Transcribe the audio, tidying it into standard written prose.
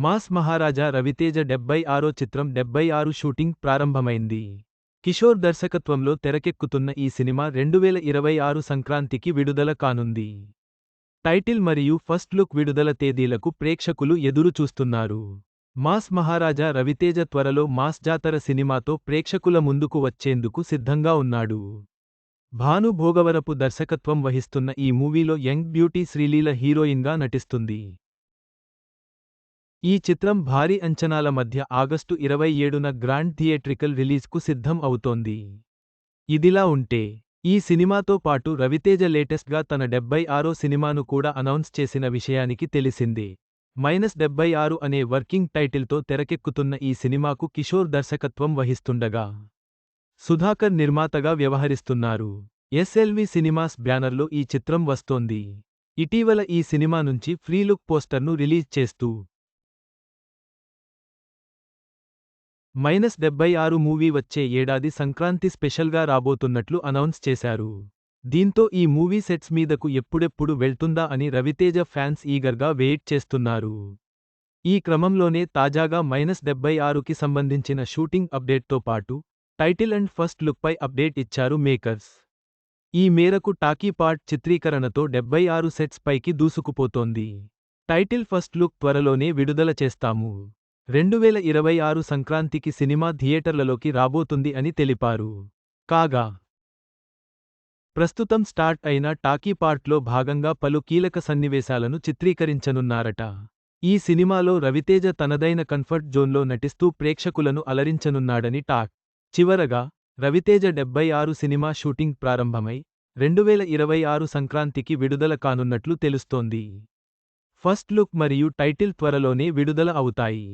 Mass మహారాజా రవితేజ 76 చిత్రం 76 shooting ప్రారంభమైంది. కిషోర్ దర్శకత్వంలో తెరకెక్కుతున్న ఈ సినిమా 2026 సంక్రాంతికి విడుదల కానుంది. టైటిల్ మరియు ఫస్ట్ లుక్ విడుదల తేదీలకు ప్రేక్షకులు ఎదురు చూస్తున్నారు. మాస్ మహారాజా రవితేజ త్వరలో మాస్ జాతర సినిమాతో ప్రేక్షకుల ముందుకు వచ్చేందుకు సిద్ధంగా ఉన్నాడు. భాను భోగవరపు దర్శకత్వం వహిస్తున్న ఈ మూవీలో యంగ్ బ్యూటీ శ్రీలీల హీరోయిన్గా నటిస్తుంది. ఈ చిత్రం భారీ అంచనాల మధ్య ఆగస్టు 27న గ్రాండ్ థియేట్రికల్ రిలీజ్కు సిద్ధం అవుతోంది. ఇదిలా ఉంటే, ఈ సినిమాతో పాటు రవితేజ లేటెస్ట్గా తన 76 సినిమాను కూడా అనౌన్స్ చేసిన విషయానికి తెలిసిందే. -76 అనే వర్కింగ్ టైటిల్తో తెరకెక్కుతున్న ఈ సినిమాకు కిషోర్ దర్శకత్వం వహిస్తుండగా, సుధాకర్ నిర్మాతగా వ్యవహరిస్తున్నారు. ఎస్ఎల్వి సినిమాస్ బ్యానర్లో ఈ చిత్రం వస్తోంది. ఇటీవల ఈ సినిమా నుంచి ఫ్రీ లుక్ పోస్టర్ను రిలీజ్ చేస్తూ -76 మూవీ వచ్చే ఏడాది సంక్రాంతి స్పెషల్గా రాబోతున్నట్లు అనౌన్స్ చేశారు. దీంతో ఈ మూవీ సెట్స్ మీదకు ఎప్పుడెప్పుడు వెళ్తుందా అని రవితేజ ఫ్యాన్స్ ఈగర్గా వెయిట్ చేస్తున్నారు. ఈ క్రమంలోనే తాజాగా -76కి సంబంధించిన షూటింగ్ అప్డేట్తో పాటు టైటిల్ అండ్ ఫస్ట్ లుక్పై అప్డేట్ ఇచ్చారు మేకర్స్. ఈ మేరకు టాకీ పార్ట్ చిత్రీకరణతో 76 సెట్స్ పైకి దూసుకుపోతోంది. టైటిల్ ఫస్ట్ లుక్ త్వరలోనే విడుదల చేస్తాము. 2026 సంక్రాంతికి సినిమా థియేటర్లలోకి రాబోతుంది అని తెలిపారు. కాగా, ప్రస్తుతం స్టార్ట్ అయిన టాకీ పార్ట్లో భాగంగా పలు కీలక సన్నివేశాలను చిత్రీకరించనున్నారట. ఈ సినిమాలో రవితేజ తనదైన కంఫర్ట్ జోన్లో నటిస్తూ ప్రేక్షకులను అలరించనున్నాడని టాక్. చివరగా, రవితేజ 76 సినిమా షూటింగ్ ప్రారంభమై 2026 సంక్రాంతికి విడుదల కానున్నట్లు తెలుస్తోంది. ఫస్ట్ లుక్ మరియు టైటిల్ త్వరలోనే విడుదల అవుతాయి.